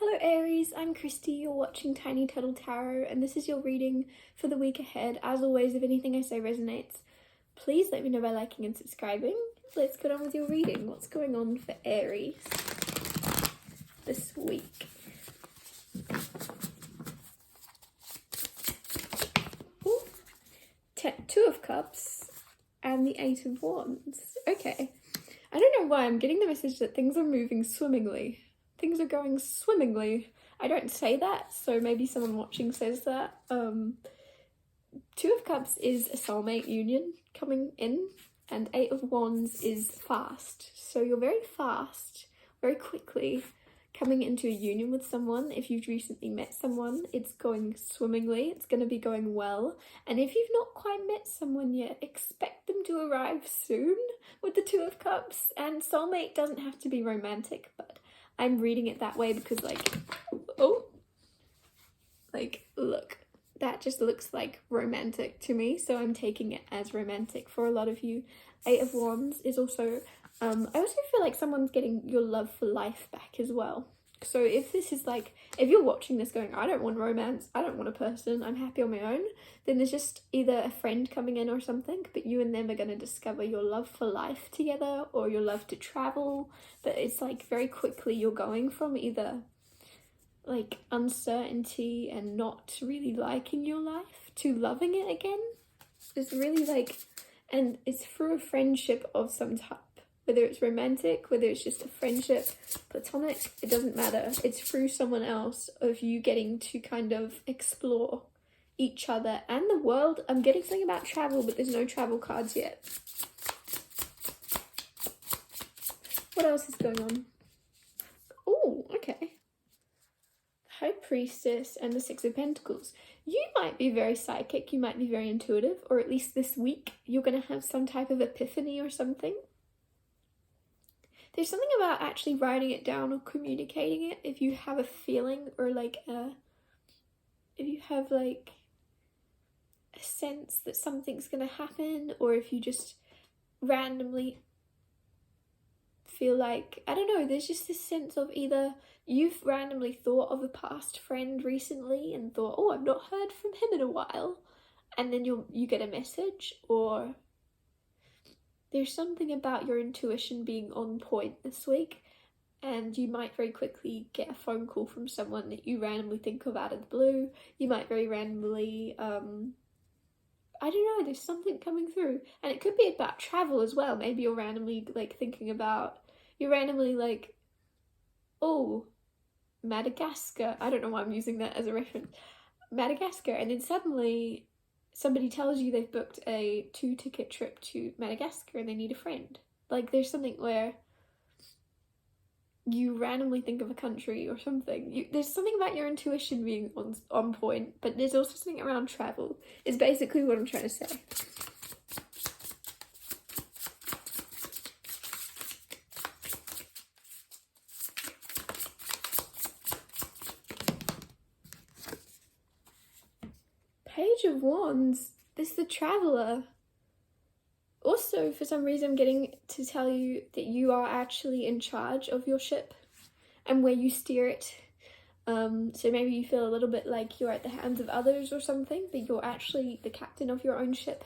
Hello Aries, I'm Christy, you're watching Tiny Turtle Tarot, and this is your reading for the week ahead. As always, if anything I say resonates, please let me know by liking and subscribing. Let's get on with your reading. What's going on for Aries this week? Ooh. Two of Cups and the Eight of Wands. Okay. I don't know why I'm getting the message that things are moving swimmingly. Things are going swimmingly. I don't say that, so maybe someone watching says that. Two of Cups is a soulmate union coming in, and Eight of Wands is fast. So you're very fast, very quickly coming into a union with someone. If you've recently met someone, it's going swimmingly, it's going to be going well. And if you've not quite met someone yet, expect them to arrive soon with the Two of Cups. And soulmate doesn't have to be romantic, but I'm reading it that way because look, that just looks like romantic to me, so I'm taking it as romantic for a lot of you. Eight of Wands is also, I also feel like someone's getting your love for life back as well. So if this is like, if you're watching this going, I don't want romance, I don't want a person, I'm happy on my own, then there's just either a friend coming in or something, but you and them are going to discover your love for life together or your love to travel. But it's like very quickly you're going from either like uncertainty and not really liking your life to loving it again. It's really like, and it's through a friendship of some type. Whether it's romantic, whether it's just a friendship, platonic, it doesn't matter. It's through someone else of you getting to kind of explore each other and the world. I'm getting something about travel, but there's no travel cards yet. What else is going on? Oh, okay. High Priestess and the Six of Pentacles. You might be very psychic, you might be very intuitive, or at least this week you're going to have some type of epiphany or something. There's something about actually writing it down or communicating it if you have a feeling or like if you have like a sense that something's gonna happen, or if you just randomly feel like, I don't know, there's just this sense of either you've randomly thought of a past friend recently and thought, oh, I've not heard from him in a while, and then you get a message, or there's something about your intuition being on point this week, and you might very quickly get a phone call from someone that you randomly think of out of the blue. You might very randomly, I don't know, there's something coming through. And it could be about travel as well. Maybe you're randomly like thinking about, oh, Madagascar. I don't know why I'm using that as a reference. Madagascar, and then suddenly somebody tells you they've booked a 2-ticket trip to Madagascar and they need a friend. Like, there's something where you randomly think of a country or something. There's something about your intuition being on point, but there's also something around travel, is basically what I'm trying to say. Page of Wands, this is the Traveler. Also, for some reason, I'm getting to tell you that you are actually in charge of your ship and where you steer it. So maybe you feel a little bit like you're at the hands of others or something, but you're actually the captain of your own ship.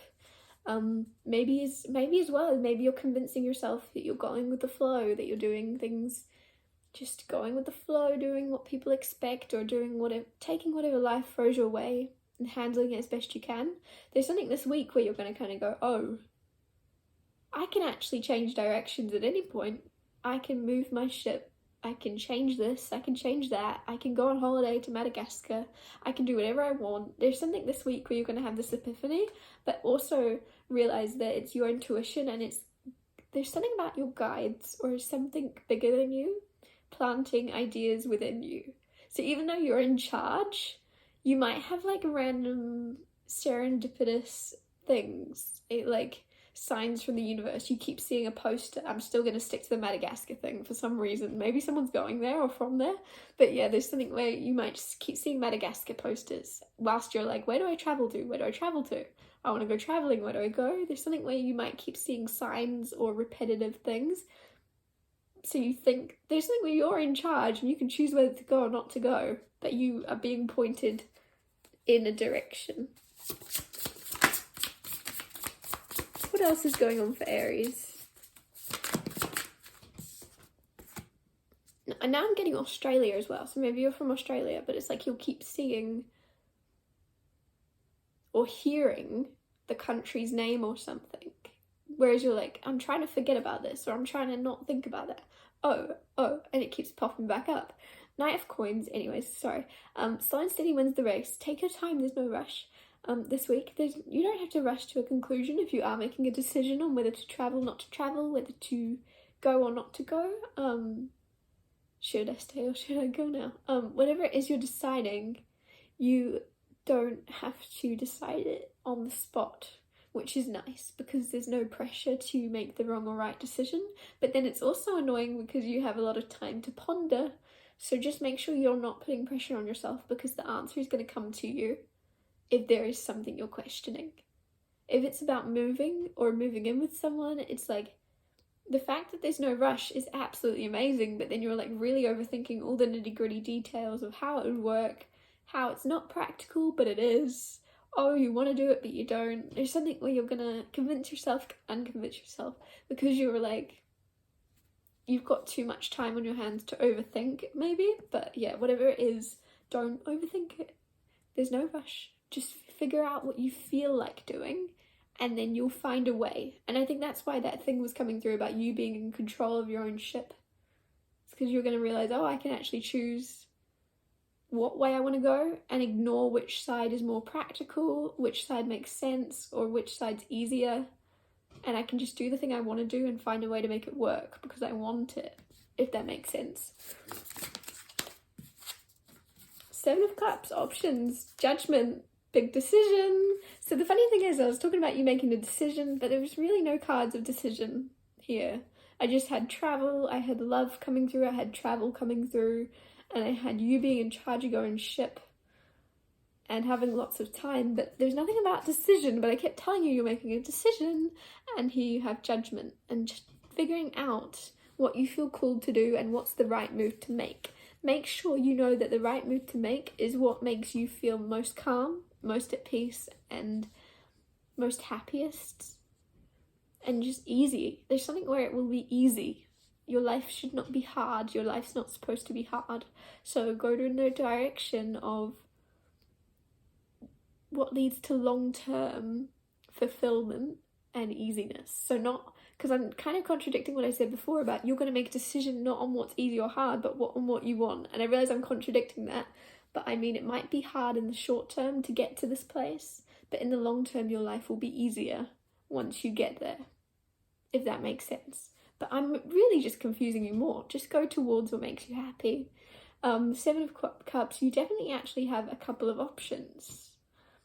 Maybe as well, maybe you're convincing yourself that you're going with the flow, that you're doing things, just going with the flow, doing what people expect, or taking whatever life throws your way and handling it as best you can. There's something this week where you're going to kind of go, oh, I can actually change directions at any point. I can move my ship. I can change this. I can change that. I can go on holiday to Madagascar. I can do whatever I want. There's something this week where you're going to have this epiphany, but also realize that it's your intuition, and there's something about your guides or something bigger than you planting ideas within you. So even though you're in charge, you might have like random serendipitous things, like signs from the universe. You keep seeing a poster. I'm still going to stick to the Madagascar thing for some reason. Maybe someone's going there or from there. But yeah, there's something where you might just keep seeing Madagascar posters whilst you're like, where do I travel to? Where do I travel to? I want to go traveling. Where do I go? There's something where you might keep seeing signs or repetitive things. So you think there's something where you're in charge and you can choose whether to go or not to go, but you are being pointed in a direction. What else is going on for Aries? And now I'm getting Australia as well, so maybe you're from Australia, but it's like you'll keep seeing or hearing the country's name or something, whereas you're like, I'm trying to forget about this, or I'm trying to not think about that. Oh, and it keeps popping back up. Knight of Coins, anyways, sorry. Slow and steady wins the race. Take your time, there's no rush. This week, you don't have to rush to a conclusion if you are making a decision on whether to travel, not to travel, whether to go or not to go. Should I stay or should I go now? Whatever it is you're deciding, you don't have to decide it on the spot, which is nice because there's no pressure to make the wrong or right decision. But then it's also annoying because you have a lot of time to ponder. So just make sure you're not putting pressure on yourself, because the answer is going to come to you if there is something you're questioning. If it's about moving or moving in with someone, it's like, the fact that there's no rush is absolutely amazing, but then you're like really overthinking all the nitty-gritty details of how it would work, how it's not practical, but it is. Oh, you want to do it, but you don't. There's something where you're gonna convince yourself, unconvince yourself, because you're like, you've got too much time on your hands to overthink, maybe. But yeah, whatever it is, don't overthink it. There's no rush. Just figure out what you feel like doing, and then you'll find a way. And I think that's why that thing was coming through about you being in control of your own ship. It's because you're going to realize, oh, I can actually choose what way I want to go and ignore which side is more practical, which side makes sense, or which side's easier. And I can just do the thing I want to do and find a way to make it work because I want it, if that makes sense. Seven of Cups, options, judgment, big decision. So the funny thing is, I was talking about you making a decision, but there was really no cards of decision here. I just had travel, I had love coming through, I had travel coming through, and I had you being in charge of your own ship and having lots of time. But there's nothing about decision, but I kept telling you you're making a decision, and here you have judgment and just figuring out what you feel called to do and what's the right move to make. Make sure you know that the right move to make is what makes you feel most calm, most at peace, and most happiest, and just easy. There's something where it will be easy. Your life should not be hard. Your life's not supposed to be hard. So go to the direction of what leads to long-term fulfillment and easiness. So not, because I'm kind of contradicting what I said before about you're going to make a decision not on what's easy or hard, but on what you want. And I realize I'm contradicting that, but I mean, it might be hard in the short term to get to this place, but in the long term, your life will be easier once you get there, if that makes sense. But I'm really just confusing you more. Just go towards what makes you happy. Seven of Cups, you definitely actually have a couple of options.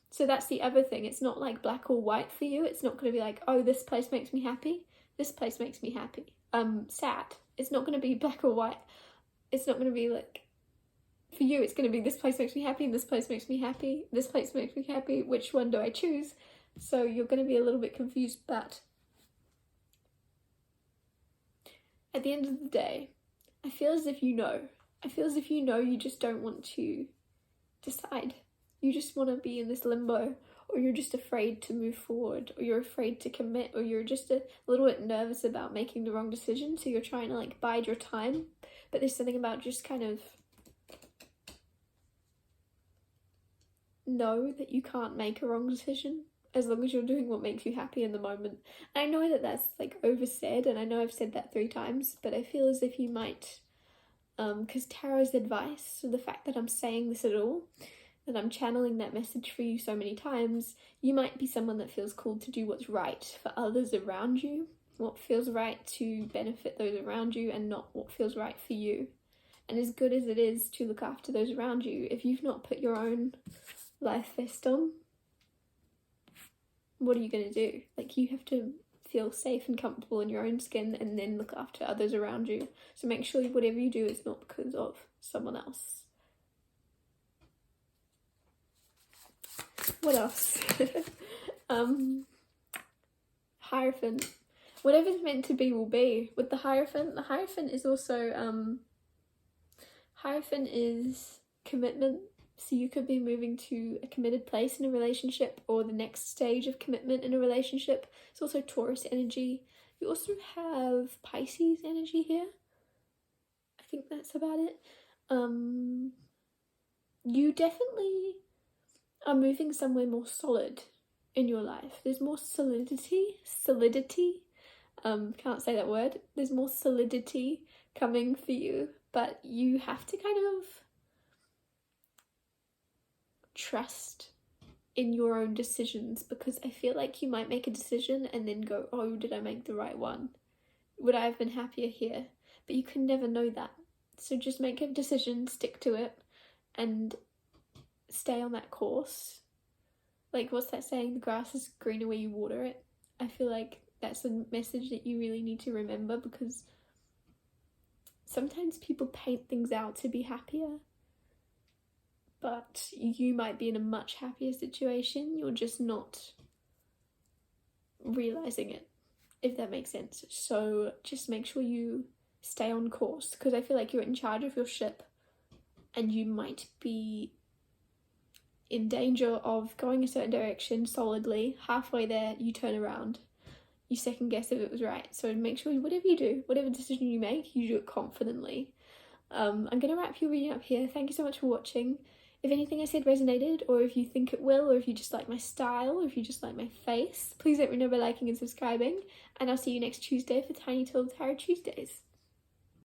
So that's the other thing. It's not like black or white for you. It's not going to be like, oh, this place makes me happy. This place makes me happy. Sad. It's not going to be black or white. It's not going to be like, for you, it's going to be this place makes me happy, and this place makes me happy. This place makes me happy. Which one do I choose? So you're going to be a little bit confused, but at the end of the day, I feel as if you know. I feel as if you know, you just don't want to decide. You just want to be in this limbo, or you're just afraid to move forward, or you're afraid to commit, or you're just a little bit nervous about making the wrong decision, so you're trying to like bide your time. But there's something about just kind of know that you can't make a wrong decision as long as you're doing what makes you happy in the moment. And I know that that's like oversaid, and I know I've said that 3 times, but I feel as if you might, because tarot's advice, so the fact that I'm saying this at all, that I'm channeling that message for you so many times, you might be someone that feels called to do what's right for others around you, what feels right to benefit those around you, and not what feels right for you. And as good as it is to look after those around you, if you've not put your own life vest on, what are you going to do? Like, you have to feel safe and comfortable in your own skin and then look after others around you. So make sure whatever you do is not because of someone else. What else? Hierophant. whatever's meant to be will be. With the Hierophant is also, Hierophant is commitment. So you could be moving to a committed place in a relationship or the next stage of commitment in a relationship. It's also Taurus energy. You also have Pisces energy here. I think that's about it. You definitely are moving somewhere more solid in your life. There's more solidity. Can't say that word. There's more solidity coming for you, but you have to kind of trust in your own decisions, because I feel like you might make a decision and then go, oh, did I make the right one? Would I have been happier here? But you can never know that. So just make a decision, stick to it, and stay on that course. Like, what's that saying? The grass is greener where you water it. I feel like that's a message that you really need to remember, because sometimes people paint things out to be happier, but you might be in a much happier situation. You're just not realizing it, if that makes sense. So just make sure you stay on course, because I feel like you're in charge of your ship and you might be in danger of going a certain direction solidly. Halfway there, you turn around. You second guess if it was right. So make sure whatever you do, whatever decision you make, you do it confidently. I'm going to wrap your reading up here. Thank you so much for watching. If anything I said resonated, or if you think it will, or if you just like my style, or if you just like my face, please let me know by liking and subscribing. And I'll see you next Tuesday for Tiny Little Tarot Tuesdays.